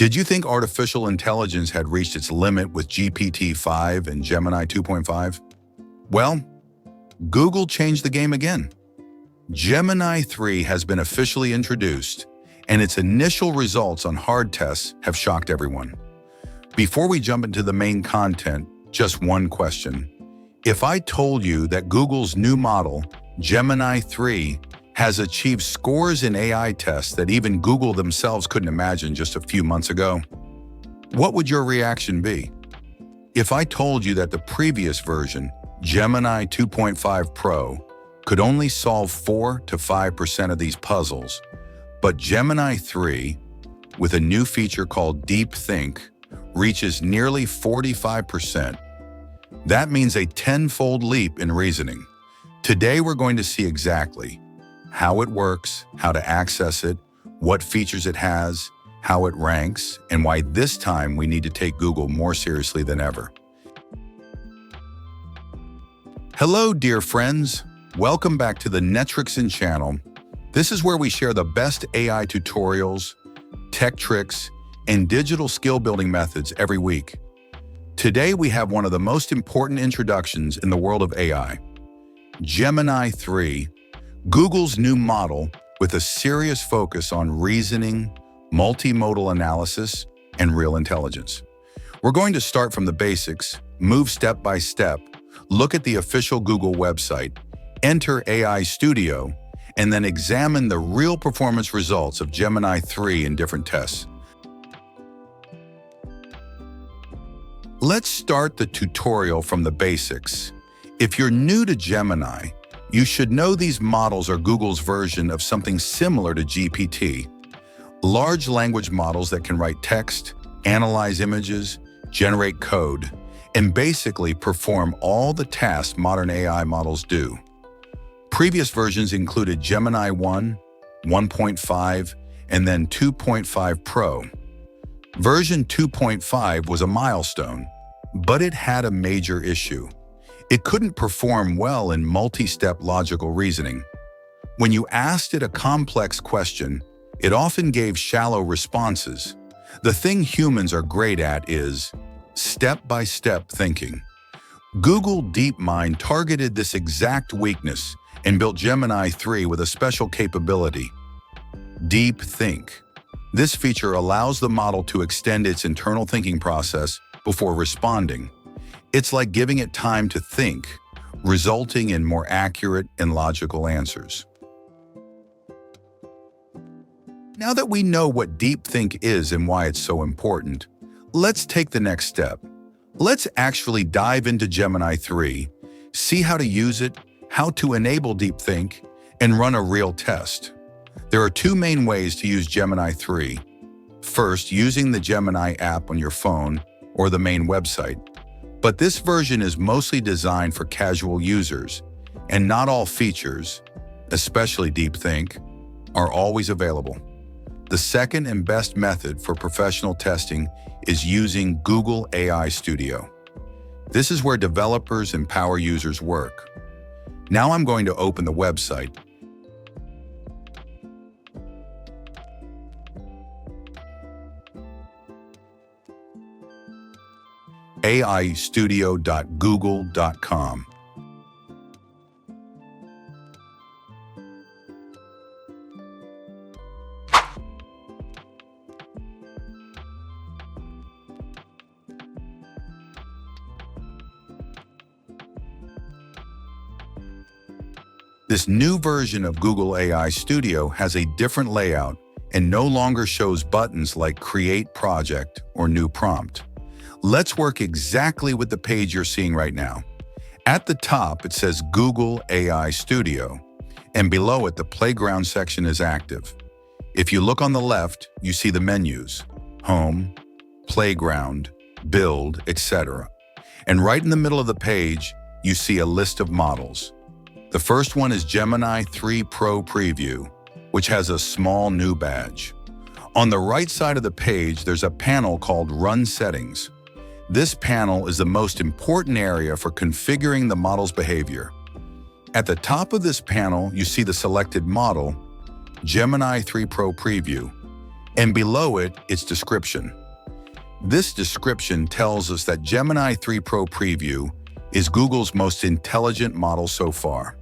Did you think artificial intelligence had reached its limit with GPT-5 and Gemini 2.5? Well, Google changed the game again. Gemini 3 has been officially introduced, and its initial results on hard tests have shocked everyone. Before we jump into the main content, just one question. If I told you that Google's new model, Gemini 3, has achieved scores in AI tests that even Google themselves couldn't imagine just a few months ago, what would your reaction be? If I told you that the previous version, Gemini 2.5 Pro, could only solve 4 to 5% of these puzzles, but Gemini 3, with a new feature called Deep Think, reaches nearly 45%, that means a tenfold leap in reasoning. Today we're going to see exactly how it works, how to access it, what features it has, how it ranks, and why this time we need to take Google more seriously than ever. Hello, dear friends. Welcome back to the Netrixon channel. This is where we share the best AI tutorials, tech tricks, and digital skill-building methods every week. Today we have one of the most important introductions in the world of AI, Gemini 3, Google's new model with a serious focus on reasoning, multimodal analysis, and real intelligence. We're going to start from the basics, move step by step, look at the official Google website, enter AI Studio, and then examine the real performance results of Gemini 3 in different tests. Let's start the tutorial from the basics. If you're new to Gemini, you should know these models are Google's version of something similar to GPT. Large language models that can write text, analyze images, generate code, and basically perform all the tasks modern AI models do. Previous versions included Gemini 1, 1.5, and then 2.5 Pro. Version 2.5 was a milestone, but it had a major issue. It couldn't perform well in multi-step logical reasoning. When you asked it a complex question, it often gave shallow responses. The thing humans are great at is step-by-step thinking. Google DeepMind targeted this exact weakness and built Gemini 3 with a special capability, Deep Think. This feature allows the model to extend its internal thinking process before responding. It's like giving it time to think, resulting in more accurate and logical answers. Now that we know what Deep Think is and why it's so important, let's take the next step. Let's actually dive into Gemini 3, see how to use it, how to enable Deep Think, and run a real test. There are two main ways to use Gemini 3. First, using the Gemini app on your phone or the main website. But this version is mostly designed for casual users, and not all features, especially Deep Think, are always available. The second and best method for professional testing is using Google AI Studio. This is where developers and power users work. Now I'm going to open the website. aistudio.google.com. This new version of Google AI Studio has a different layout and no longer shows buttons like Create Project or New Prompt. Let's work exactly with the page you're seeing right now. At the top, it says Google AI Studio, and below it, the Playground section is active. If you look on the left, you see the menus, Home, Playground, Build, etc. And right in the middle of the page, you see a list of models. The first one is Gemini 3 Pro Preview, which has a small new badge. On the right side of the page, there's a panel called Run Settings. This panel is the most important area for configuring the model's behavior. At the top of this panel, you see the selected model, Gemini 3 Pro Preview. And below it, its description. This description tells us that Gemini 3 Pro Preview is Google's most intelligent model so far.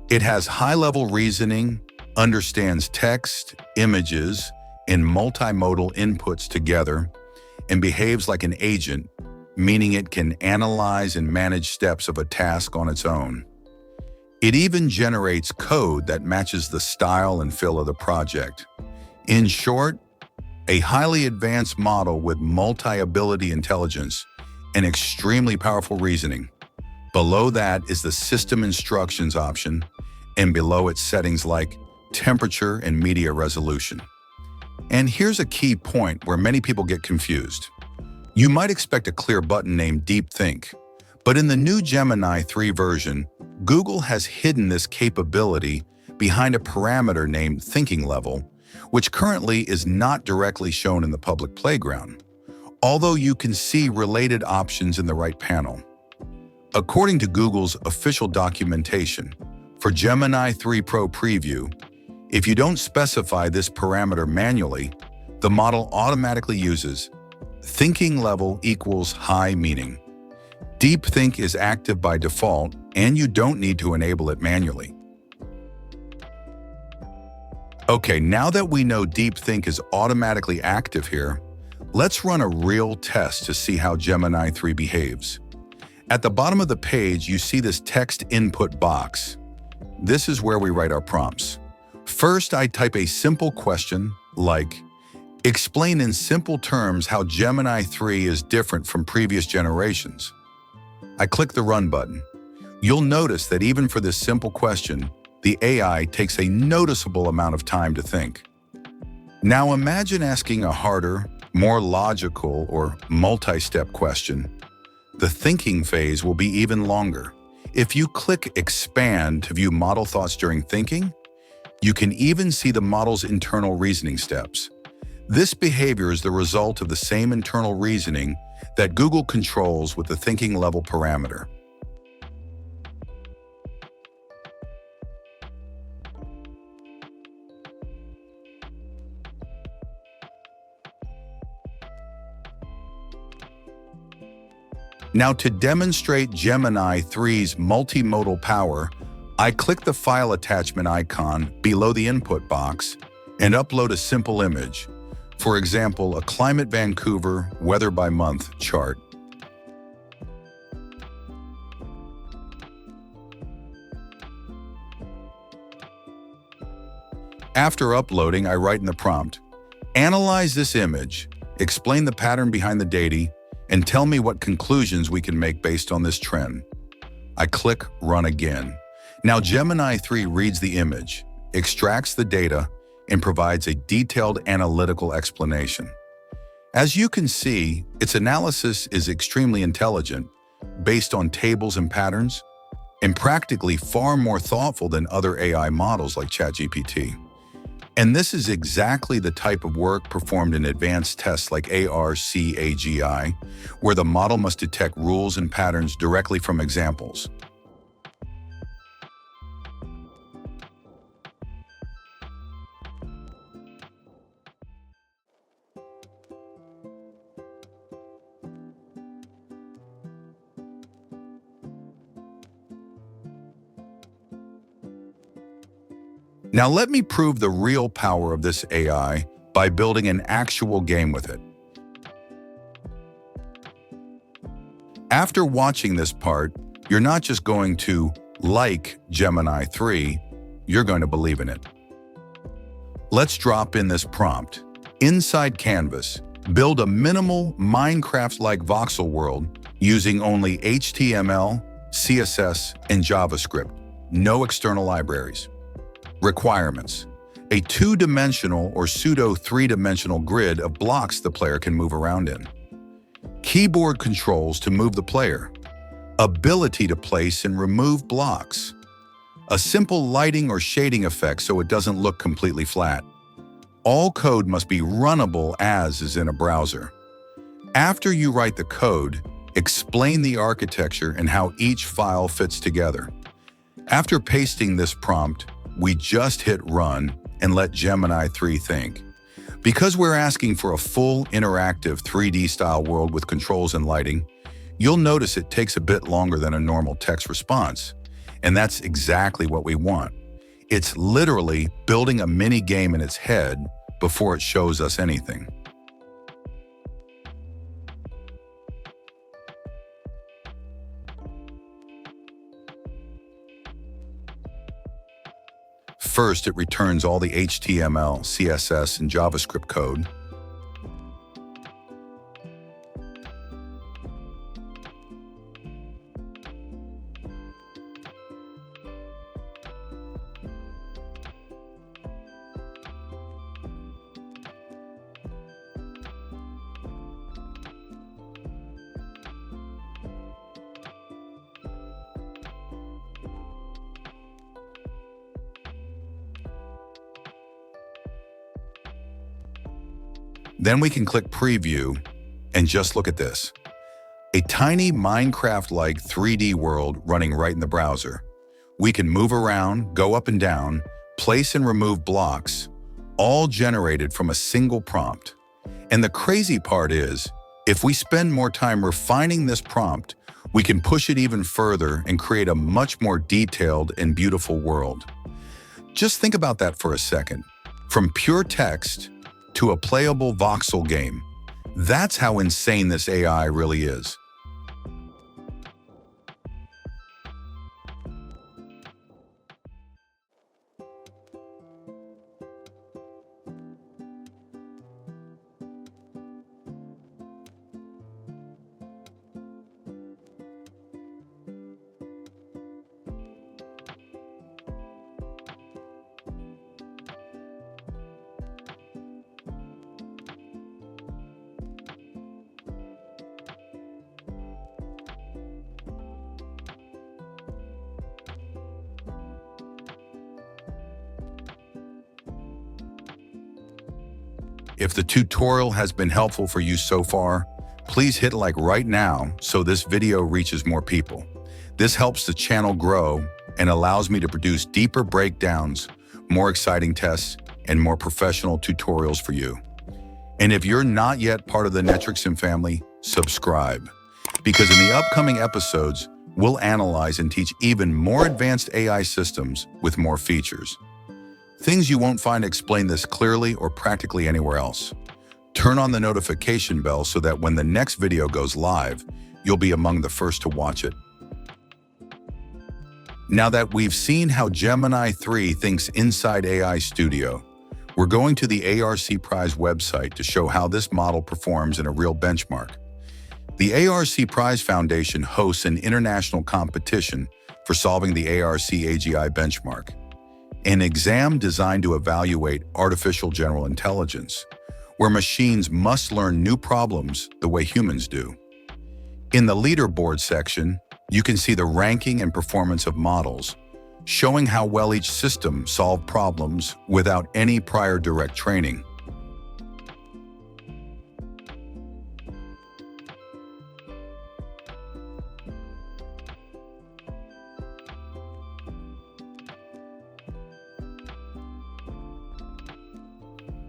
It has high-level reasoning, understands text, images, and multimodal inputs together, and behaves like an agent, meaning it can analyze and manage steps of a task on its own. It even generates code that matches the style and feel of the project. In short, a highly advanced model with multi-ability intelligence and extremely powerful reasoning. Below that is the system instructions option, and below it settings like temperature and media resolution. And here's a key point where many people get confused. You might expect a clear button named Deep Think, but in the new Gemini 3 version, Google has hidden this capability behind a parameter named Thinking Level, which currently is not directly shown in the public playground, although you can see related options in the right panel. According to Google's official documentation, for Gemini 3 Pro Preview, if you don't specify this parameter manually, the model automatically uses Thinking Level equals High Meaning. Deep Think is active by default, and you don't need to enable it manually. Okay, now that we know Deep Think is automatically active here, let's run a real test to see how Gemini 3 behaves. At the bottom of the page, you see this text input box. This is where we write our prompts. First, I type a simple question like, explain in simple terms how Gemini 3 is different from previous generations. I click the Run button. You'll notice that even for this simple question, the AI takes a noticeable amount of time to think. Now imagine asking a harder, more logical, or multi-step question. The thinking phase will be even longer. If you click Expand to view model thoughts during thinking, you can even see the model's internal reasoning steps. This behavior is the result of the same internal reasoning that Google controls with the thinking level parameter. Now, to demonstrate Gemini 3's multimodal power, I click the file attachment icon below the input box and upload a simple image. For example, a Climate Vancouver weather by month chart. After uploading, I write in the prompt, analyze this image, explain the pattern behind the data, and tell me what conclusions we can make based on this trend. I click Run again. Now Gemini 3 reads the image, extracts the data, and provides a detailed analytical explanation. As you can see, its analysis is extremely intelligent, based on tables and patterns, and practically far more thoughtful than other AI models like ChatGPT. And this is exactly the type of work performed in advanced tests like ARC-AGI, where the model must detect rules and patterns directly from examples. Now let me prove the real power of this AI by building an actual game with it. After watching this part, you're not just going to like Gemini 3, you're going to believe in it. Let's drop in this prompt. Inside Canvas, build a minimal Minecraft-like voxel world using only HTML, CSS, and JavaScript, no external libraries. Requirements: a two-dimensional or pseudo-three-dimensional grid of blocks the player can move around in. Keyboard controls to move the player. Ability to place and remove blocks. A simple lighting or shading effect so it doesn't look completely flat. All code must be runnable as is in a browser. After you write the code, explain the architecture and how each file fits together. After pasting this prompt, we just hit Run and let Gemini 3 think. Because we're asking for a full, interactive 3D-style world with controls and lighting, you'll notice it takes a bit longer than a normal text response. And that's exactly what we want. It's literally building a mini game in its head before it shows us anything. First, it returns all the HTML, CSS, and JavaScript code. Then we can click Preview, and just look at this. A tiny Minecraft-like 3D world running right in the browser. We can move around, go up and down, place and remove blocks, all generated from a single prompt. And the crazy part is, if we spend more time refining this prompt, we can push it even further and create a much more detailed and beautiful world. Just think about that for a second. From pure text to a playable voxel game. That's how insane this AI really is. If the tutorial has been helpful for you so far, please hit like right now so this video reaches more people. This helps the channel grow and allows me to produce deeper breakdowns, more exciting tests, and more professional tutorials for you. And if you're not yet part of the Netrixon family, subscribe. Because in the upcoming episodes, we'll analyze and teach even more advanced AI systems with more features. Things you won't find explained this clearly or practically anywhere else. Turn on the notification bell so that when the next video goes live, you'll be among the first to watch it. Now that we've seen how Gemini 3 thinks inside AI Studio, we're going to the ARC Prize website to show how this model performs in a real benchmark. The ARC Prize Foundation hosts an international competition for solving the ARC-AGI benchmark, an exam designed to evaluate artificial general intelligence, where machines must learn new problems the way humans do. In the leaderboard section, you can see the ranking and performance of models, showing how well each system solved problems without any prior direct training.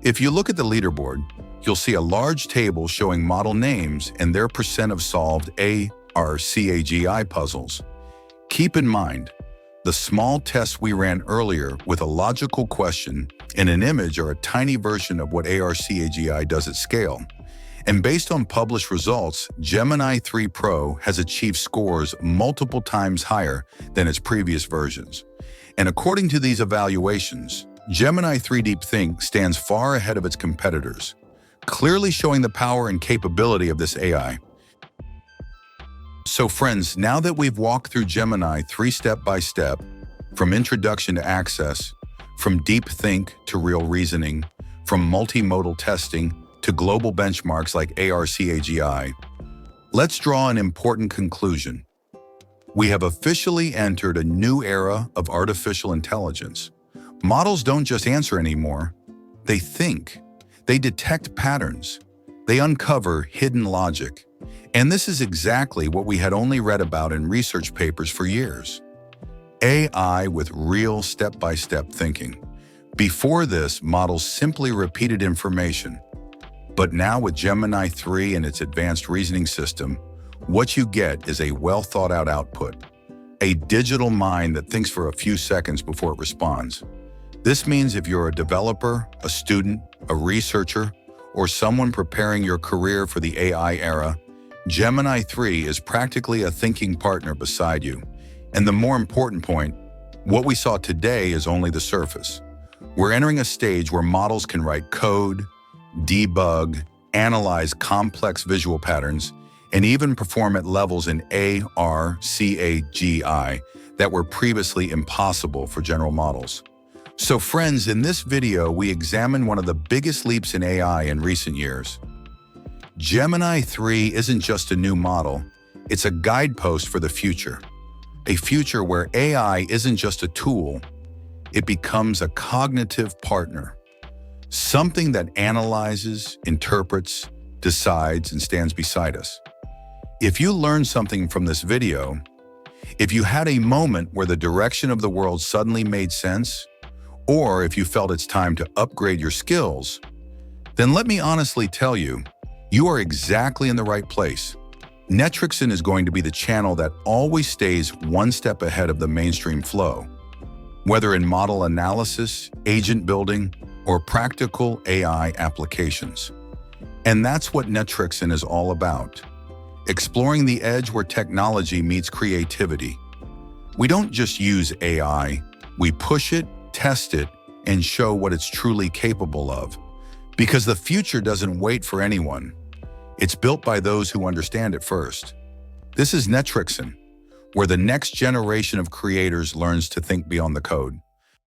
If you look at the leaderboard, you'll see a large table showing model names and their percent of solved ARC-AGI puzzles. Keep in mind, the small tests we ran earlier with a logical question and an image are a tiny version of what ARC-AGI does at scale. And based on published results, Gemini 3 Pro has achieved scores multiple times higher than its previous versions. And according to these evaluations, Gemini 3 Deep Think stands far ahead of its competitors, clearly showing the power and capability of this AI. So friends, now that we've walked through Gemini 3 step by step, from introduction to access, from deep think to real reasoning, from multimodal testing to global benchmarks like ARC-AGI, let's draw an important conclusion. We have officially entered a new era of artificial intelligence. Models don't just answer anymore, they think. They detect patterns. They uncover hidden logic. And this is exactly what we had only read about in research papers for years. AI with real step-by-step thinking. Before this, models simply repeated information. But now with Gemini 3 and its advanced reasoning system, what you get is a well-thought-out output, a digital mind that thinks for a few seconds before it responds. This means if you're a developer, a student, a researcher, or someone preparing your career for the AI era, Gemini 3 is practically a thinking partner beside you. And the more important point, what we saw today is only the surface. We're entering a stage where models can write code, debug, analyze complex visual patterns, and even perform at levels in ARC-AGI that were previously impossible for general models. So friends, in this video, we examine one of the biggest leaps in AI in recent years. Gemini 3 isn't just a new model, it's a guidepost for the future. A future where AI isn't just a tool, it becomes a cognitive partner. Something that analyzes, interprets, decides, and stands beside us. If you learned something from this video, if you had a moment where the direction of the world suddenly made sense, or if you felt it's time to upgrade your skills, then let me honestly tell you, you are exactly in the right place. Netrixon is going to be the channel that always stays one step ahead of the mainstream flow. Whether in model analysis, agent building, or practical AI applications. And that's what Netrixon is all about. Exploring the edge where technology meets creativity. We don't just use AI, we push it, test it, and show what it's truly capable of. Because the future doesn't wait for anyone. It's built by those who understand it first. This is Netrixon, where the next generation of creators learns to think beyond the code.